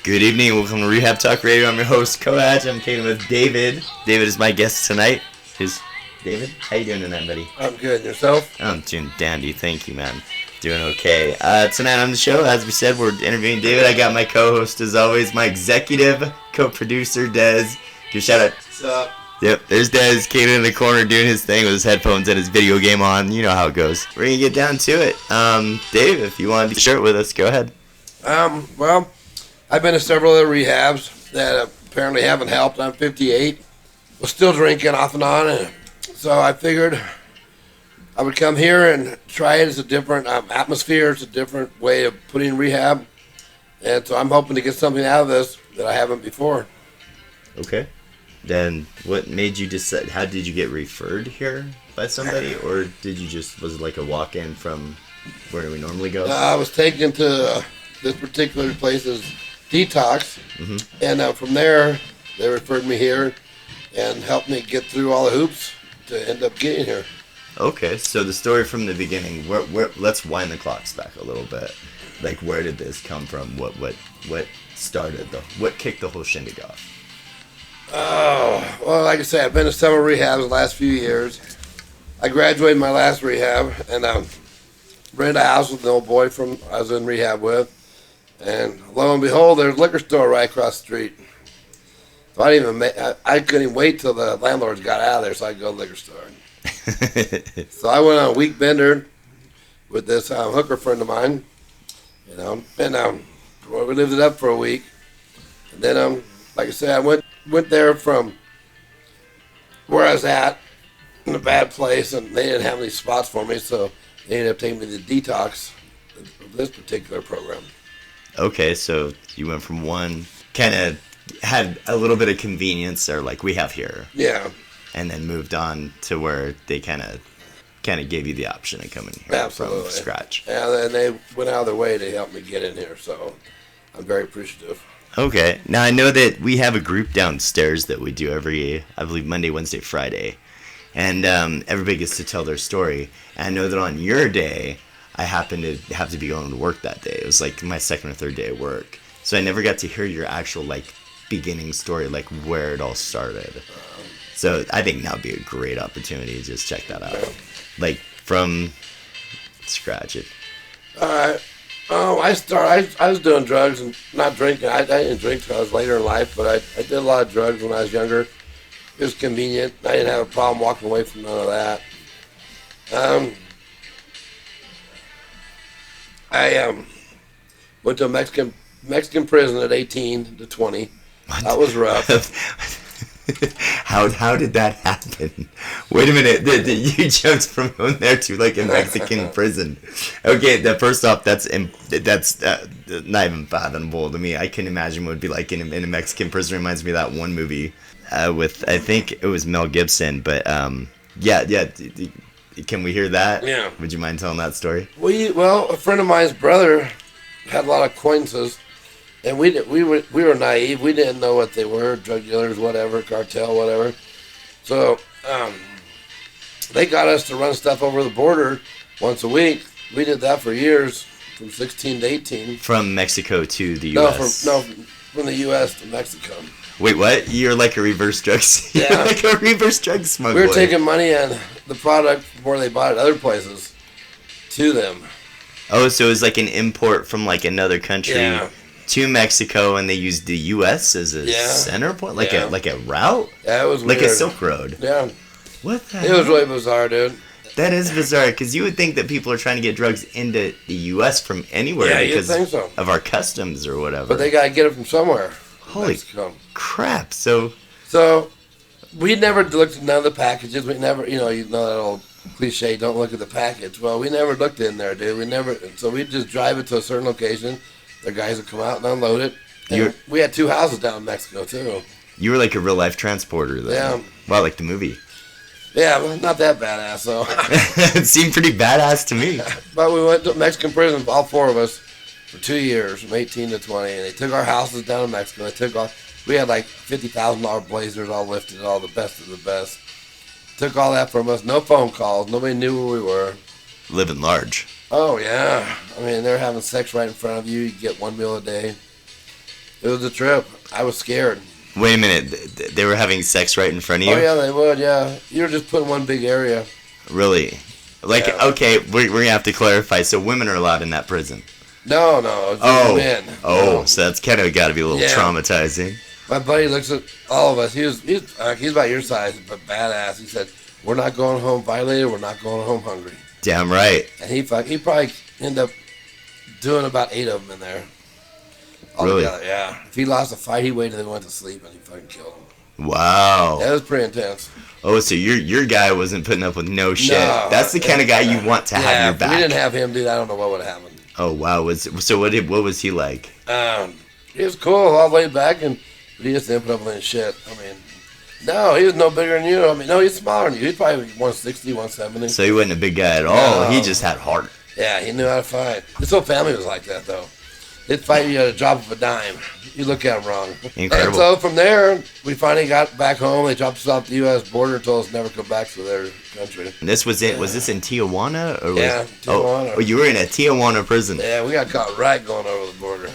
Good evening, welcome to Rehab Talk Radio. I'm your host, Coach. I'm Kaden with David. David is my guest tonight. David? How you doing tonight, buddy? I'm good. Yourself? I'm doing dandy. Thank you, man. Doing okay. Tonight on the show, as we said, we're interviewing David. I got my co-host, as always, my executive co-producer, Des. Give a shout out. What's up? Yep, there's Des, Kaden in the corner doing his thing with his headphones and his video game on. You know how it goes. We're going to get down to it. Dave, if you want to share it with us, go ahead. Well, I've been to several other rehabs that apparently haven't helped. I'm 58. Was still drinking off and on, and so I figured I would come here and try it. It's a different atmosphere. It's a different way of putting in rehab, and so I'm hoping to get something out of this that I haven't before. Okay. Then what made you decide? How did you get referred here by somebody, or did you was it like a walk-in from where we normally go? I was taken to this particular place's detox, and from there they referred me here and helped me get through all the hoops to end up getting here. Okay, so the story from the beginning. Let's wind the clocks back a little bit. Like, where did this come from? What started what kicked the whole shindig off? Oh, well, like I said, I've been to several rehabs the last few years. I graduated my last rehab and rented a house with an old boy I was in rehab with. And lo and behold, there's a liquor store right across the street. So I couldn't even wait till the landlords got out of there so I could go to the liquor store. So I went on a week bender with this hooker friend of mine, and we lived it up for a week. And then, like I said, I went there from where I was at in a bad place, and they didn't have any spots for me, so they ended up taking me to the detox of this particular program. Okay, so you went from one, kind of had a little bit of convenience, or like we have here. Yeah. And then moved on to where they kind of gave you the option to come in here. Absolutely. From scratch. Yeah, and they went out of their way to help me get in here, so I'm very appreciative. Okay. Now, I know that we have a group downstairs that we do every, I believe, Monday, Wednesday, Friday. And everybody gets to tell their story. And I know that on your day, I happened to have to be going to work that day. It was like my second or third day at work. So I never got to hear your actual, beginning story, where it all started. So I think that would be a great opportunity to just check that out. From scratch it. I was doing drugs and not drinking. I didn't drink until I was later in life, but I did a lot of drugs when I was younger. It was convenient. I didn't have a problem walking away from none of that. I went to a Mexican prison at 18 to 20. What? That was rough. How did that happen? Wait a minute. You jumped from there to a Mexican prison. Okay, first off, that's not even fathomable to me. I can imagine what it would be like in a Mexican prison. Reminds me of that one movie with, I think it was Mel Gibson. But yeah. Can we hear that? Yeah. Would you mind telling that story? Well, a friend of mine's brother had a lot of acquaintances, and we were naive. We didn't know what they were, drug dealers, whatever, cartel, whatever. So they got us to run stuff over the border once a week. We did that for years, from 16 to 18. From Mexico to the U.S.? No, from the U.S. to Mexico. Wait, what? You're like a reverse drug Yeah. You're like a reverse drug smuggler. We were taking money and the product before they bought it other places to them. Oh, so it was like an import from another country to Mexico, and they used the U.S. as a center point, like a route. Yeah, it was weird. Like a Silk Road. Yeah. What the hell? It was really bizarre, dude. That is bizarre, because you would think that people are trying to get drugs into the U.S. from anywhere because of our customs or whatever. But they got to get it from somewhere. Holy Mexico. Crap! So we never looked at none of the packages. We never, you know that old cliche, don't look at the package. Well, we never looked in there, dude. So we'd just drive it to a certain location. The guys would come out and unload it. And we had 2 houses down in Mexico, too. You were like a real-life transporter, then. Yeah. Wow, like the movie. Yeah, well, not that badass, though. It seemed pretty badass to me. But we went to Mexican prison, all 4 of us, for 2 years, from 18 to 20, and they took our houses down in Mexico. We had $50,000 blazers all lifted, all the best of the best. Took all that from us. No phone calls. Nobody knew where we were. Living large. Oh, yeah. I mean, they're having sex right in front of you. You get one meal a day. It was a trip. I was scared. Wait a minute. They were having sex right in front of you? Oh yeah, they would. Yeah, you were just put in one big area. Really? Like, Yeah. okay, we're gonna have to clarify. So women are allowed in that prison. No, it was just men. Oh, No. so that's kind of got to be a little Yeah. traumatizing. My buddy looks at all of us. He's about your size, but badass. He said, "We're not going home violated. We're not going home hungry." Damn right. And he probably ended up doing about 8 of them in there. Really? Altogether, yeah. If he lost a fight, he waited until he went to sleep and he fucking killed him. Wow. That was pretty intense. Oh, so your guy wasn't putting up with no shit. No. That's the kind of guy you want to have Yeah, your if back. we didn't have him, dude, I don't know what would have happened. Oh wow. What was he like? He was cool, all laid back, but he just didn't put up with any shit. I mean, no, he was no bigger than you. I mean, no, he's smaller than you. He's probably 160, 170. So he wasn't a big guy at all. No. He just had heart. Yeah, he knew how to fight. His whole family was like that, though. They'd fight you at a drop of a dime. You look at them wrong. Incredible. And so from there, we finally got back home. They dropped us off the U.S. border and told us never come back to their country. And this was it. Was this in Tijuana? Or Yeah, Tijuana. Oh, you were in a Tijuana prison. Yeah, we got caught right going over the border.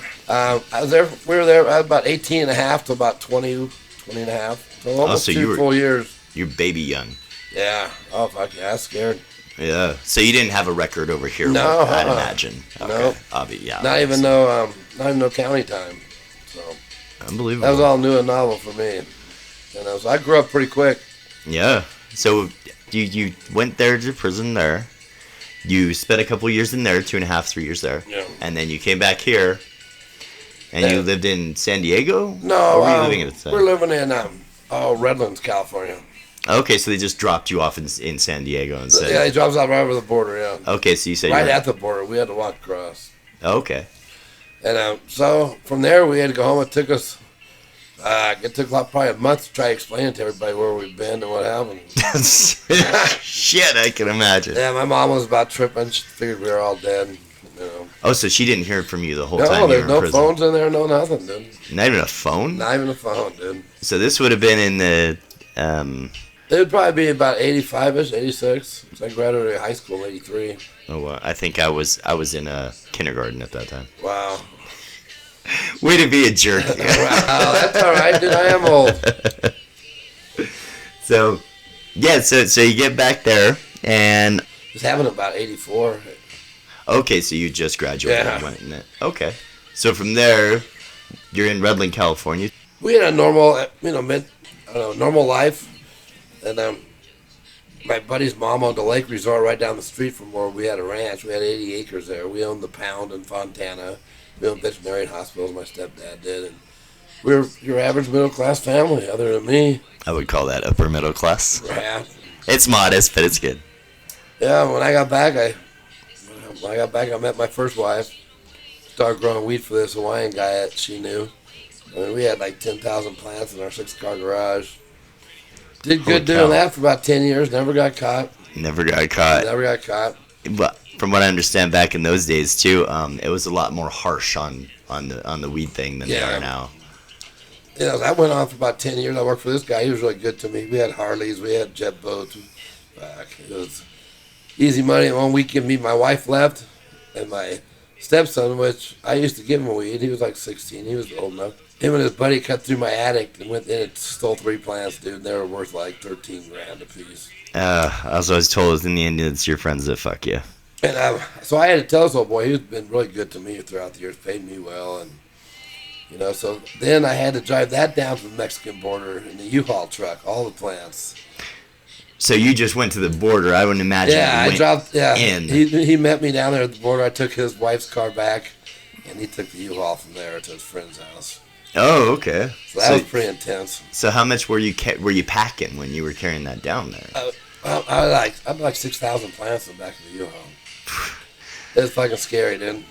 We were there. I was about 18 and a half to about 20 and a half. So almost so 2 you were- full years. You're baby young. Yeah. Oh, fuck yeah. I was scared. Yeah. So you didn't have a record over here. No, I'd uh-uh. imagine. Okay. No. Yeah. Not even no county time. So Unbelievable. that was all new and novel for me. And I grew up pretty quick. Yeah. So you went there to prison there. You spent a couple years in there, 2.5, 3 years there. Yeah. And then you came back here. And you lived in San Diego? No, Where were you living at the time? we're living in Redlands, California. Okay, so they just dropped you off in San Diego and said. Yeah, he drops out right over the border. Yeah, Okay, so you said right you're. at the border. We had to walk across. Okay. And so from there, we had to go home. It took us. It took probably a month to try to explain to everybody where we've been and what happened. Shit, I can imagine. Yeah, my mom was about tripping. She figured we were all dead. You know. Oh, so she didn't hear from you the whole No, time you were there's in no prison? phones in there, no nothing, dude. Not even a phone? Not even a phone, dude. So this would have been in the. It would probably be about 85-ish, 86. 'Cause I graduated high school in 83. I think I was in kindergarten at that time. Wow. Way to be a jerk. Wow, that's all right, dude. I am old. So, yeah, so you get back there, and It was happening about 84. okay, so you just graduated. Yeah. And went in it. Okay, so from there, you're in Redland, California. We had a normal, normal life. And my buddy's mom owned a lake resort right down the street from where we had a ranch. We had 80 acres there. We owned the Pound in Fontana. We owned veterinary hospitals. My stepdad did. And we were your average middle class family, other than me. I would call that upper middle class. Yeah. It's modest, but it's good. Yeah, when I got back, I met my first wife. Started growing weed for this Hawaiian guy that she knew. I mean, we had like 10,000 plants in our 6-car garage. Did good Holy cow. doing that for about 10 years. Never got caught. Never got caught. Never got caught. But from what I understand, back in those days too, it was a lot more harsh on the weed thing than they Yeah. are now. You know, that went on for about 10 years. I worked for this guy. He was really good to me. We had Harleys. We had jet boats. It was easy money. One weekend, me and my wife left, and my stepson, which I used to give him weed. He was like 16. He was old enough. Him and his buddy cut through my attic and went in and stole 3 plants, dude. And they were worth like 13 grand a piece. I was always told in the end it's your friends that fuck you. And so I had to tell this old boy, he's been really good to me throughout the years, paid me well. And, so then I had to drive that down to the Mexican border in the U-Haul truck, all the plants. So you just went to the border. I wouldn't imagine. Yeah, you I went dropped. Yeah, in. he met me down there at the border. I took his wife's car back, and he took the U-Haul from there to his friend's house. Oh, okay. So that was pretty intense. So how much were you packing when you were carrying that down there? I had like 6,000 plants in the back of the U-Haul. It was fucking scary, dude.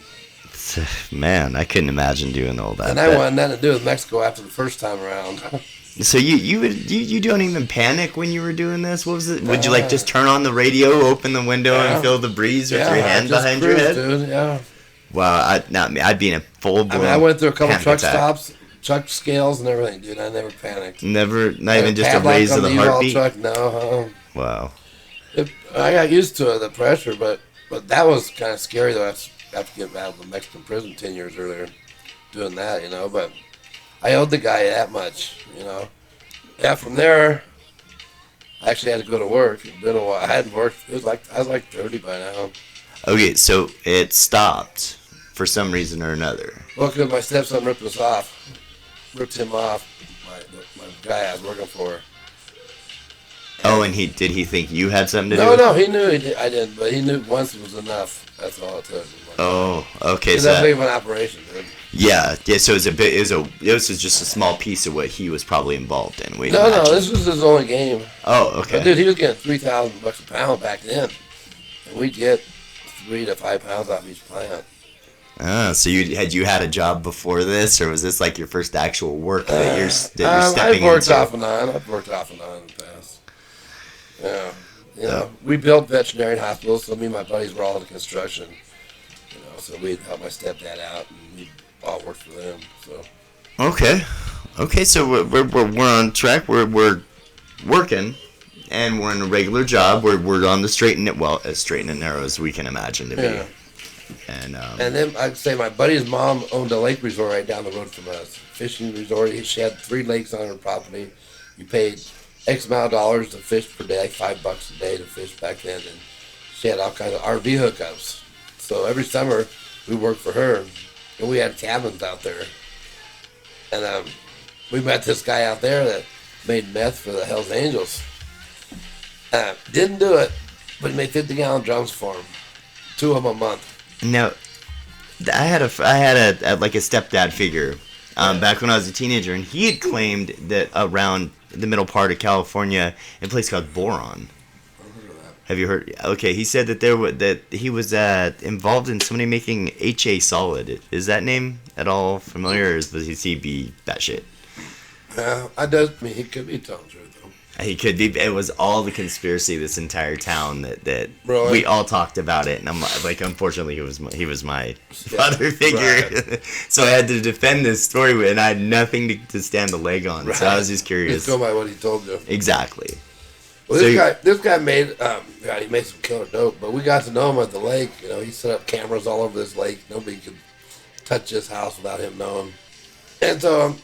Man, I couldn't imagine doing all that. And I wanted nothing to do with Mexico after the first time around. So you don't even panic when you were doing this? What was it? Would you like just turn on the radio, open the window, Yeah. and feel the breeze with Yeah, your hand I just behind your cruised, head? dude. Yeah. Wow, I'd be in a full blown. I went through a couple panic truck attack. stops, truck scales, and everything, dude. I never panicked. Never, not even just a Padlock raise on of the U-Haul heartbeat. Truck, no. Wow. I got used to the pressure, but that was kind of scary though. After getting out of the Mexican prison 10 years earlier, doing that, But I owed the guy that much, you know. Yeah, from there, I actually had to go to work. It's been a while. I hadn't worked. I was like 30 by now. Okay, so it stopped for some reason or another. Well, because my stepson ripped ripped him off. My guy I was working for. Oh, and did he think you had something to do No, with it? no, he knew I didn't, but he knew once was enough. That's all it took. Oh, okay. Because So that's big of an operation, dude. yeah. So this was just a small piece of what he was probably involved in. Wait, No, this was his only game. Oh, okay. But dude, he was getting $3,000 a pound back then, and we'd get 3 to 5 pounds off each plant. Ah, so you had a job before this, or was this like your first actual work that you're stepping I've worked into? off and on. I've worked off and on in the past. Yeah, you know, we built veterinary hospitals, so me and my buddies were all into construction. You know, so we'd help my stepdad out, and we all worked for them. So Okay. So we're on track. We're working, and we're in a regular job. We're on the straight and as straight and narrow as we can imagine to be. yeah. And then I'd say my buddy's mom owned a lake resort right down the road from us, fishing resort. She had 3 lakes on her property. You paid X amount of dollars to fish per day, like $5 a day to fish back then, and she had all kinds of RV hookups. So every summer we worked for her, and we had cabins out there. And we met this guy out there that made meth for the Hells Angels. Didn't do it, but he made 50-gallon drums for him, 2 of them a month. now, I had a like a stepdad figure back when I was a teenager, and he had claimed that around the middle part of California, in a place called Boron. Have you heard? Okay, he said that he was involved in somebody making HA solid. Is that name at all familiar, or is he be batshit? He could be telling the truth, though. He could be. It was all the conspiracy of this entire town that Really? we all talked about it, and I'm like, unfortunately, he was my father figure, Right. so I had to defend this story, and I had nothing to stand the leg on. Right. So I was just curious. Just go by what he told you. Exactly. Well, So this guy made he made some killer dope, but we got to know him at the lake. You know, he set up cameras all over this lake. Nobody could touch this house without him knowing. And so,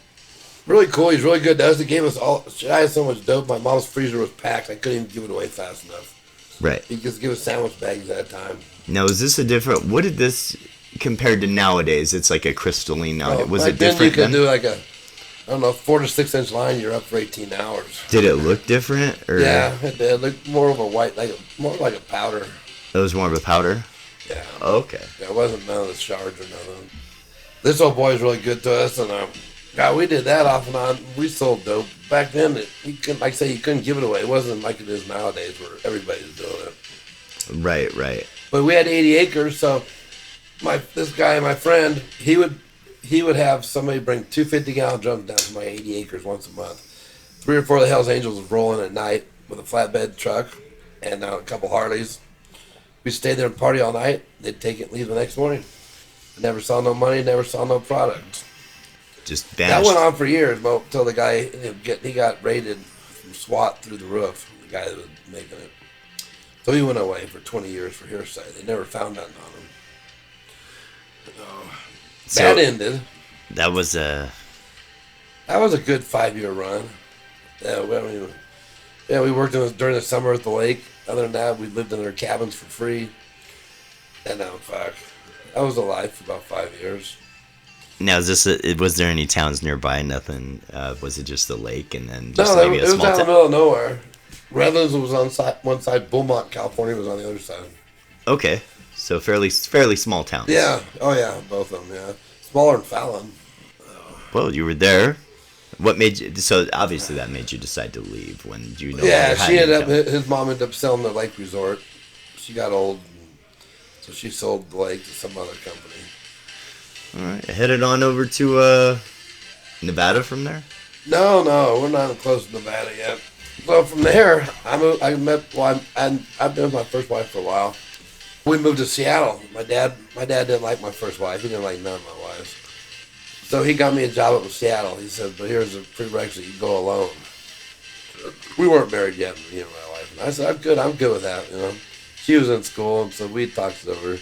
really cool. He's really good to us. He gave us all. I had so much dope. My mom's freezer was packed. I couldn't even give it away fast enough. Right. He just give us sandwich bags at a time. Now, is this a different? What did this compared to nowadays? It's like a crystalline. Was Back it then different you then? could do like a, I don't know, 4 to 6 inch line. You're up for 18 hours. Did it look different? Or Yeah, it did. Looked more of a white, more like a powder. it was more of a powder. Yeah. Okay. Yeah, it wasn't none of the shards or nothing. This old boy's really good to us, and God, we did that off and on. We sold dope back then. You couldn't give it away. It wasn't like it is nowadays, where everybody's doing it. Right. But we had 80 acres, so this guy, my friend, he would have somebody bring 2 50-gallon drums down to my 80 acres once a month. 3 or 4 of the Hells Angels was rolling at night with a flatbed truck and a couple Harleys. We stayed there and party all night. They'd take it and leave the next morning. Never saw no money, never saw no product. Just That vanished. went on for years, but until the guy he got raided from SWAT through the roof. The guy that was making it, so he went away for 20 years for hearsay. They never found nothing on him. So That ended. that was a. That was a good 5-year run. Yeah, we worked during the summer at the lake. Other than that, we lived in their cabins for free. And fuck, I was alive for about 5 years. Now, was there any towns nearby? Nothing. Was it just the lake and then just No, maybe it a was small out in the town? middle of nowhere. Redlands was on one side. Beaumont, California was on the other side. Okay, so fairly small towns. Yeah. Oh, yeah. Both of them, yeah. Smaller than Fallon. Well, you were there. What made you? So obviously that made you decide to leave when you know. Yeah, his mom ended up selling the lake resort. She got old, so she sold the lake to some other company. All right, headed on over to Nevada from there. No, we're not even close to Nevada yet. So from there, I've been with my first wife for a while. We moved to Seattle. My dad didn't like my first wife. He didn't like none of my wives. So he got me a job up in Seattle. He said, but here's a prerequisite, you go alone. We weren't married yet, me and my wife. And I said, I'm good with that, you know. She was in school, and so we talked it over.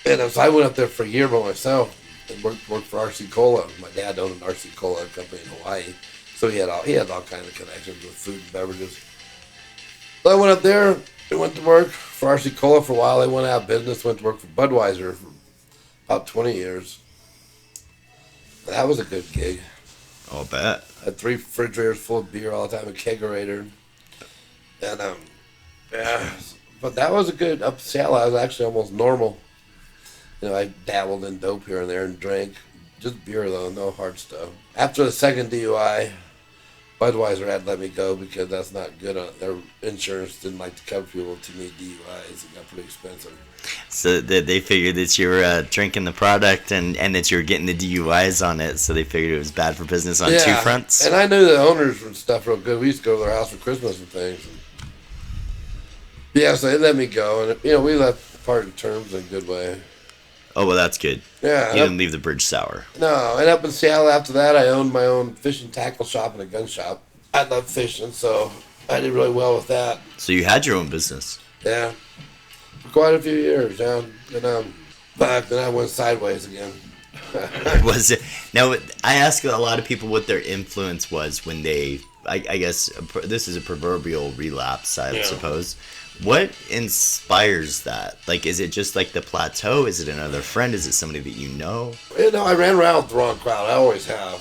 And so I went up there for a year by myself. and worked for RC Cola. My dad owned an RC Cola company in Hawaii, so he had all kinds of connections with food and beverages. So I went up there. We went to work for RC Cola for a while. They went out of business. Went to work for Budweiser for about 20 years. That was a good gig. I'll bet. I had 3 refrigerators full of beer all the time, a kegerator. And, yeah. But that was a good, up in Seattle, I was actually almost normal. I dabbled in dope here and there and drank. Just beer, though, no hard stuff. After the second DUI, Budweiser had let me go because that's not good. Their insurance didn't like to cover people with too many DUIs. It got pretty expensive. So they figured that you were drinking the product and that you were getting the DUIs on it, so they figured it was bad for business on 2 fronts. And I knew the owners and stuff real good. We used to go to their house for Christmas and things. Yeah, so they let me go, and we left parting terms in a good way. Oh, well, that's good. Yeah. You didn't leave the bridge sour. No, and up in Seattle after that, I owned my own fishing tackle shop and a gun shop. I love fishing, so I did really well with that. So you had your own business. Yeah. For quite a few years, yeah. And but then I went sideways again. Was it? Now, I ask a lot of people what their influence was when they, I guess, this is a proverbial relapse, I suppose. What inspires that? Like, is it just like the plateau? Is it another friend? Is it somebody that you know? I ran around with the wrong crowd. I always have.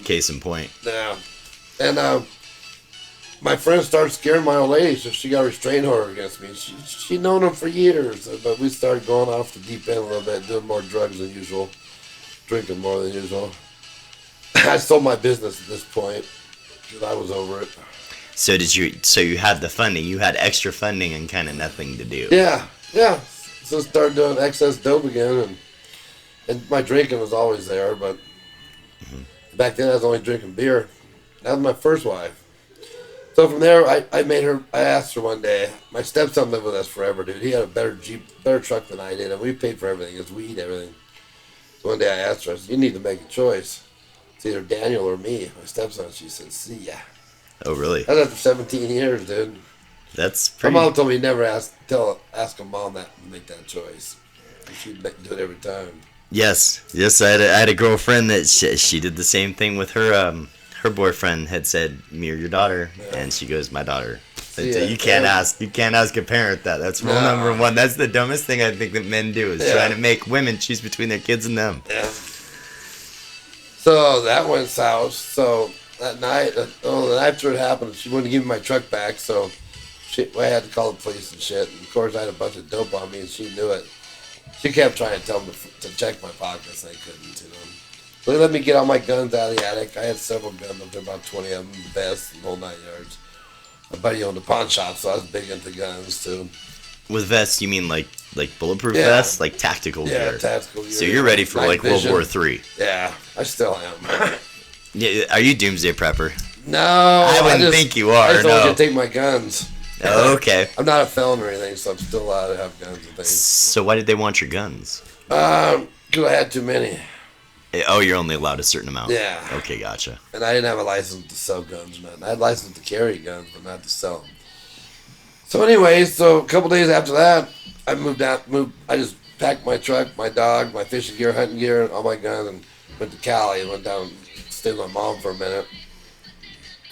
Case in point. Yeah. And my friend started scaring my old lady, so she got a restraining order against me. She'd known him for years, but we started going off the deep end a little bit, doing more drugs than usual, drinking more than usual. I sold my business at this point because I was over it. So you had the funding, you had extra funding and kind of nothing to do. Yeah. So I started doing excess dope again, and my drinking was always there, but back then I was only drinking beer. That was my first wife. So from there, I asked her one day, my stepson lived with us forever, dude. He had a better truck than I did, and we paid for everything, his weed, everything. So one day I asked her, I said, you need to make a choice. It's either Daniel or me, my stepson. She said, see ya. Oh, really? That was after 17 years, dude. That's pretty... My mom told me never ask a mom that to make that choice. She'd do it every time. Yes. I had a girlfriend that she did the same thing with her. Her boyfriend had said, "Me or your daughter," and she goes, "My daughter." You can't ask a parent that. That's rule number 1. That's the dumbest thing I think that men do is trying to make women choose between their kids and them. Yeah. So that went south. So that night, after it happened, she wouldn't give me my truck back. So I had to call the police and shit. And of course, I had a bunch of dope on me, and she knew it. She kept trying to tell them to check my pockets. They couldn't, So they let me get all my guns out of the attic. I had several guns up there, about 20 of them, the best, the whole 9 yards. My buddy owned a pawn shop, so I was big into guns, too. With vests, you mean like bulletproof vests? Like tactical gear? Yeah, tactical gear. So you're ready for like World War III? Yeah, I still am. Yeah, are you doomsday prepper? No. I wouldn't think you are, I just don't want to take my guns. Oh, okay. I'm not a felon or anything, so I'm still allowed to have guns and things. So why did they want your guns? Because I had too many. Oh, you're only allowed a certain amount. Yeah. Okay, gotcha. And I didn't have a license to sell guns or nothing. I had a license to carry guns, but not to sell them. So anyways, a couple days after that, I moved out. I just packed my truck, my dog, my fishing gear, hunting gear, all my guns, and went to Cali. Went down, stayed with my mom for a minute.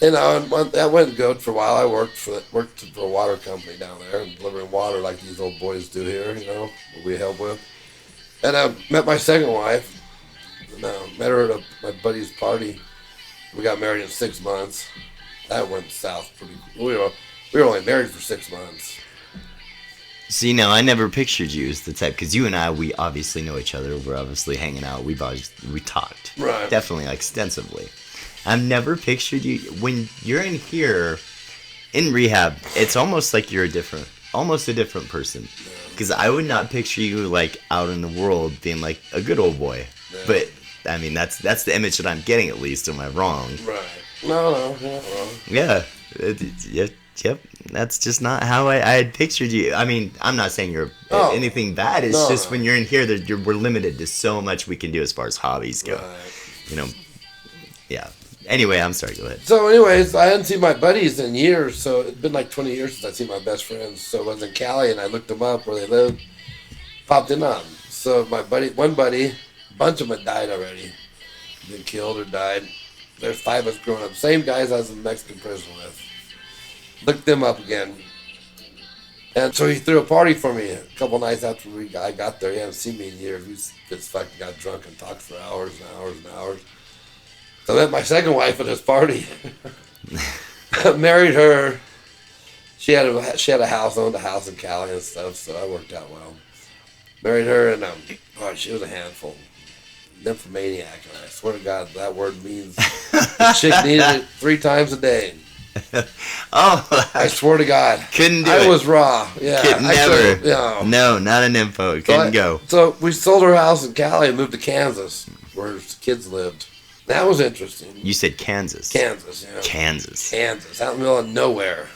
I went good for a while. I worked for a water company down there and delivering water like these old boys do here, what we help with. And I met my second wife. Met her at my buddy's party. We got married in 6 months. That went south pretty. We were only married for 6 months. See, now I never pictured you as the type, because you and I, we obviously know each other. We're obviously hanging out. We talked, right? Definitely, extensively. I've never pictured you when you're in here, in rehab. It's almost like you're almost a different person, because I would not picture you like out in the world being like a good old boy, but. I mean, that's the image that I'm getting, at least. Am I wrong? Right. No, you're not wrong. Yeah. Yep. That's just not how I had pictured you. I mean, I'm not saying you're anything bad. It's just when you're in here, we're limited to so much we can do as far as hobbies go. Right. Yeah. Anyway, I'm sorry. Go ahead. So anyways, I hadn't seen my buddies in years. So it's been like 20 years since I'd seen my best friends. So I was in Cali, and I looked them up where they lived. Popped in on them. So one buddy, a bunch of them had died already. Been killed or died. There's 5 of us growing up. Same guys I was in Mexican prison with. Looked them up again. And so he threw a party for me a couple nights after I got there. He hadn't seen me in years. We just fucking got drunk and talked for hours and hours and hours. So I met my second wife at this party. Married her. She had a house, owned a house in Cali and stuff, so that worked out well. Married her, and she was a handful. Nymphomaniac, and I swear to God, that word means the chick needed it 3 times a day. Oh, I swear to God. Couldn't do it. it. I was raw. Yeah. Could never. No, not an info. Couldn't go. So we sold our house in Cali and moved to Kansas, where his kids lived. That was interesting. You said Kansas. Kansas, yeah. Kansas, out in the middle of nowhere.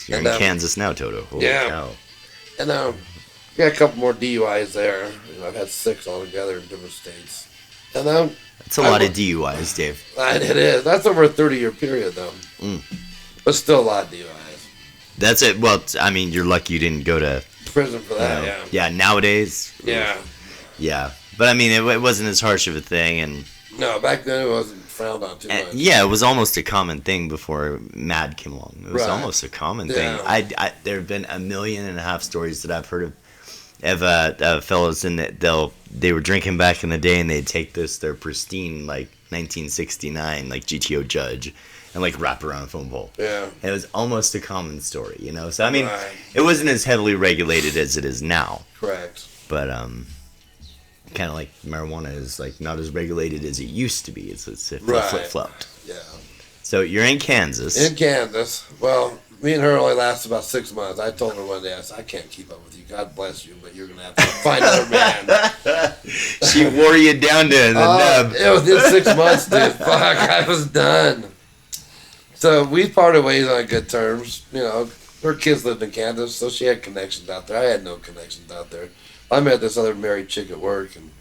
You're in Kansas now, Toto. Holy cow. And got a couple more DUIs there. I've had 6 altogether in different states. And that's a lot of DUIs, Dave. It is. That's over a 30-year period, though. But still a lot of DUIs. That's it. Well, I mean, you're lucky you didn't go to prison for that. Yeah. Yeah. Nowadays. Yeah. Yeah, but I mean, it wasn't as harsh of a thing, and. No, back then it wasn't frowned on too much. Yeah, it was almost a common thing before MAD came along. It was almost a common thing. There have been 1.5 million stories that I've heard of fellows in that they were drinking back in the day and they'd take their pristine like 1969 like GTO Judge and like wrap around a phone pole. Yeah, it was almost a common story, So I mean, it wasn't as heavily regulated as it is now. Correct. But kind of like marijuana is like not as regulated as it used to be. It's flip-flopped. Yeah. So you're in Kansas. In Kansas. Well, me and her only lasted about 6 months. I told her one day, I said, I can't keep up with you. God bless you, but you're going to have to find another man. She wore you down to the nub. It was in 6 months, dude. Fuck, I was done. So we parted ways on good terms. Her kids lived in Kansas, so she had connections out there. I had no connections out there. I met this other married chick at work, and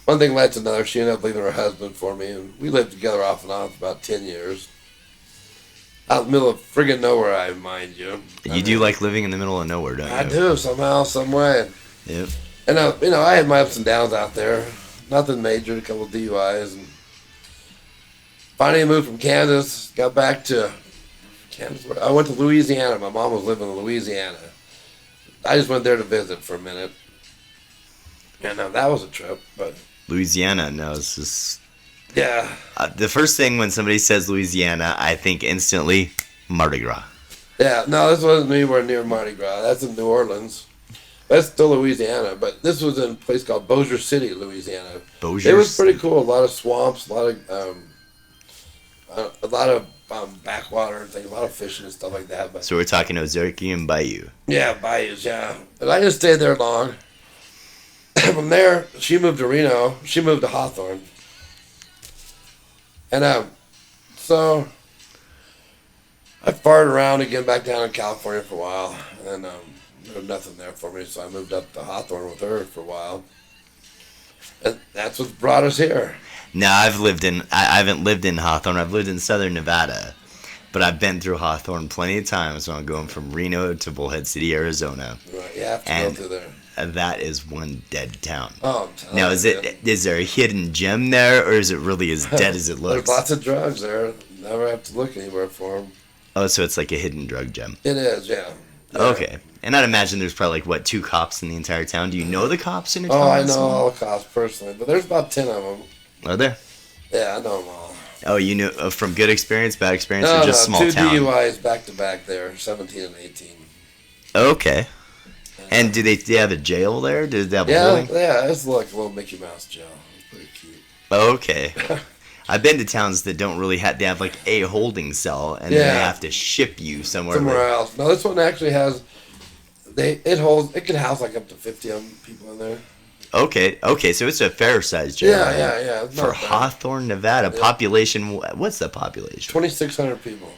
one thing led to another. She ended up leaving her husband for me, and we lived together off and on for about 10 years. Out in the middle of friggin' nowhere, I mind you. You do like living in the middle of nowhere, don't you? I do, somehow, some way. Yep. And, I had my ups and downs out there. Nothing major, a couple of DUIs. And finally moved from Kansas, got back to Kansas. I went to Louisiana. My mom was living in Louisiana. I just went there to visit for a minute. And that was a trip, but... Louisiana, no, it's just... Yeah. The first thing when somebody says Louisiana, I think instantly, Mardi Gras. Yeah, no, this wasn't anywhere near Mardi Gras. That's in New Orleans. That's still Louisiana, but this was in a place called Bossier City, Louisiana. Bossier? It was pretty cool. A lot of swamps, a lot of backwater and things, a lot of fishing and stuff like that. But so we're talking Ozarky and Bayou. Yeah, bayous, yeah. But I didn't stay there long. From there, she moved to Reno. She moved to Hawthorne. And so I farted around again back down in California for a while. And there was nothing there for me, so I moved up to Hawthorne with her for a while. And that's what brought us here. No, I haven't lived in Hawthorne. I've lived in southern Nevada. But I've been through Hawthorne plenty of times when I'm going from Reno to Bullhead City, Arizona. Right, you have to go through there. That is one dead town. Oh, now is there a hidden gem there, or is it really as dead as it looks? There's lots of drugs there. Never have to look anywhere for them. Oh, so it's like a hidden drug gem. It is, yeah. Okay. And I'd imagine there's probably 2 cops in the entire town. Do you know the cops in your town? Oh, I know all the cops personally, but there's about 10 of them. Are there? Yeah, I know them all. Oh, you knew from good experience, bad experience, or just small 2 town? 2 DUIs back to back there, 17 and 18. Okay. And do they have a jail there? Do they have a holding? Yeah, it's like a little Mickey Mouse jail. It's pretty cute. Okay. I've been to towns that don't really have, they have like a holding cell, and then they have to ship you somewhere else. No, this one actually has, it can house like up to 50 people in there. Okay, so it's a fair-sized jail. Yeah. For Hawthorne, Nevada, population, what's the population? 2,600 people.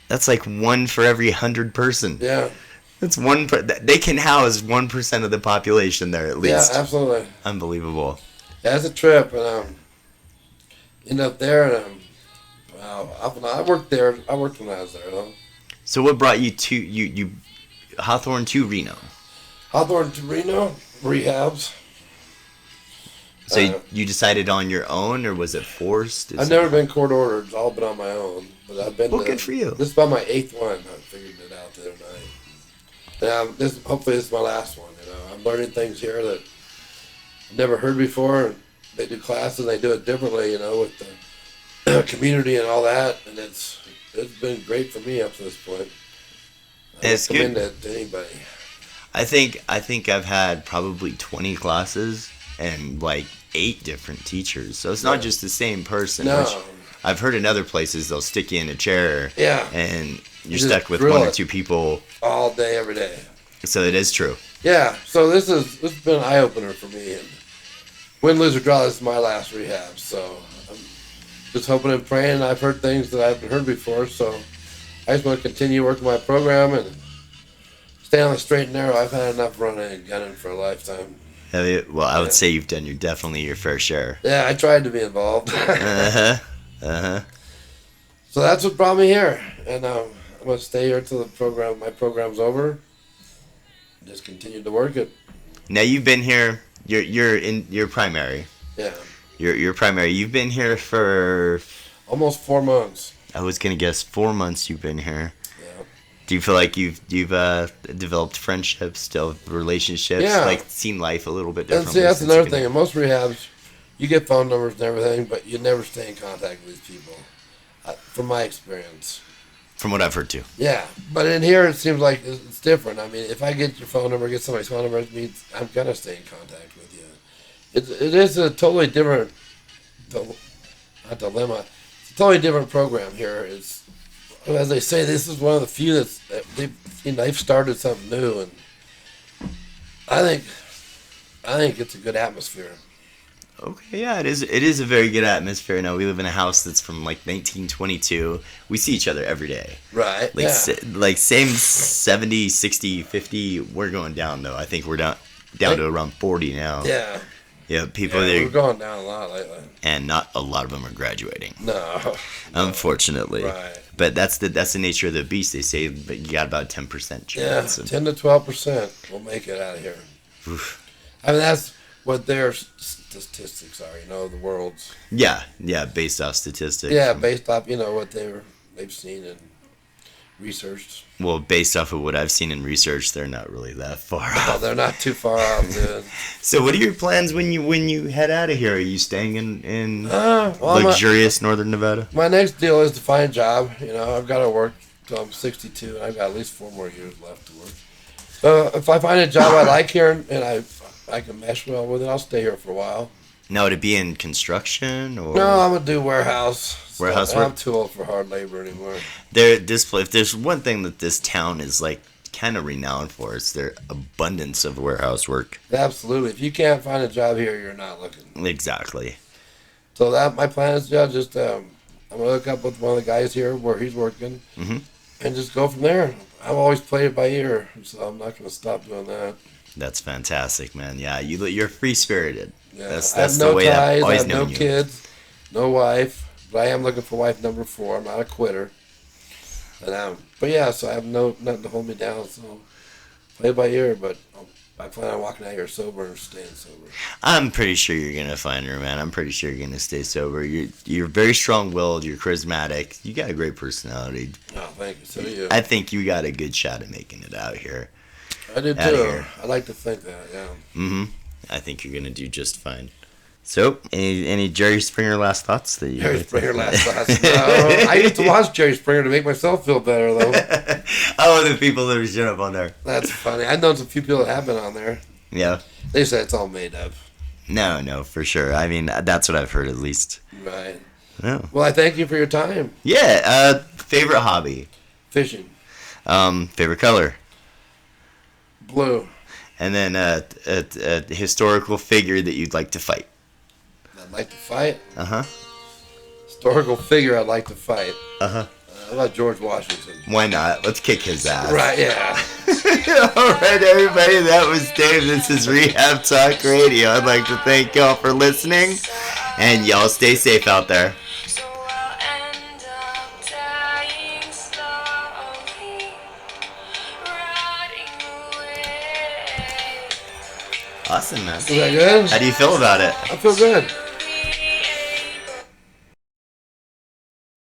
That's like 1 for every 100 person. Yeah. That's they can house 1% of the population there at least. Yeah, absolutely. Unbelievable. Yeah, it's a trip, and end up there, and I worked there. I worked when I was there, though. So what brought you to Hawthorne to Reno? Hawthorne to Reno? rehabs. So you decided on your own, or was it forced? I've never been court ordered. It's all been on my own. But I've been. Well, good for you. This is about my 8th one. I figured it out the other night. And hopefully this is my last one. I'm learning things here that I've never heard before. And they do classes. They do it differently. With the community and all that. And it's been great for me up to this point. I recommend it to anybody. I think I've had probably 20 classes and like 8 different teachers. So it's not just the same person. No. Which I've heard in other places they'll stick you in a chair. Yeah. And you're stuck with 1 or 2 people all day, every day. So it is true. Yeah. So this has been an eye opener for me. And win, lose, or draw, this is my last rehab. So I'm just hoping and praying. I've heard things that I haven't heard before. So I just want to continue working my program and stay on the straight and narrow. I've had enough running and gunning for a lifetime. Well, I would say you've done definitely your fair share. Yeah, I tried to be involved. Uh-huh. So that's what brought me here. And I'm going to stay here until my program's over. Just continue to work it. Now you've been here, you're in your primary. Yeah. Your primary. You've been here for almost 4 months. I was going to guess 4 months you've been here. Yeah. Do you feel like you've developed friendships, still relationships, like seen life a little bit differently? And see, that's another thing. In most rehabs, you get phone numbers and everything, but you never stay in contact with these people, from my experience. From what I've heard too. Yeah, but in here it seems like it's different. I mean, if I get your phone number, get somebody's phone number, it means I'm gonna stay in contact with you. It is a totally different, not dilemma. It's a totally different program here. It's, as they say, this is one of the few they've started something new, and I think it's a good atmosphere. Okay, yeah, it is. It is a very good atmosphere. Now we live in a house that's from like 1922. We see each other every day. Right. Like same 70, 60, 50. We're going down though. I think we're down to around 40 now. Yeah. Yeah, people. We're going down a lot lately. And not a lot of them are graduating. No. Unfortunately. Right. But that's the nature of the beast. They say, but you got about 10% chance. Yeah, 10 to 12% will make it out of here. Oof. I mean, that's what their statistics are, the world's. Yeah, based off statistics. Yeah, based off, what they've seen and researched. Well, based off of what I've seen in research, they're not really that far off. No, they're not too far off, dude. So what are your plans when you head out of here? Are you staying in luxurious northern Nevada? My next deal is to find a job. I've got to work till I'm 62, and I've got at least 4 more years left to work. So if I find a job I like here and I can mesh well with it, I'll stay here for a while. Now, to be in construction or? No, I'm gonna do warehouse. Warehouse work? I'm too old for hard labor anymore. If there's one thing that this town is like kind of renowned for, it's their abundance of warehouse work. Absolutely. If you can't find a job here, you're not looking. Exactly. So my plan is just I'm gonna look up with one of the guys here where he's working, and just go from there. I've always played it by ear, so I'm not gonna stop doing that. That's fantastic, man. Yeah, you're free spirited. Yeah, That's I have the no way ties, I've always I have known no you. kids, no wife, but I am looking for wife number 4. I'm not a quitter. And but yeah, so I have nothing to hold me down. So play it by ear, but I plan on walking out here sober and staying sober. I'm pretty sure you're gonna find her, man. I'm pretty sure you're gonna stay sober. You're very strong-willed. You're charismatic. You got a great personality. Oh, thank you. So do you. I think you got a good shot at making it out here. I do too. I like to think that. Yeah. I think you're gonna do just fine. So, any Jerry Springer last thoughts that you? Jerry Springer last thoughts. No, I used to watch Jerry Springer to make myself feel better, though. Oh, the people that are showing up on there. That's funny. I know some few people that have been on there. Yeah. They say it's all made up. No, for sure. I mean, that's what I've heard at least. Right. No. Well, I thank you for your time. Yeah. Favorite hobby. Fishing. Favorite color. Blue. And then a historical figure that you'd like to fight. I'd like to fight? Uh-huh. Historical figure I'd like to fight. Uh-huh. How about George Washington? Why not? Let's kick his ass. Right, yeah. All right, everybody. That was Dave. This is Rehab Talk Radio. I'd like to thank y'all for listening. And y'all stay safe out there. Awesome, man. Is that good? How do you feel about it? I feel good.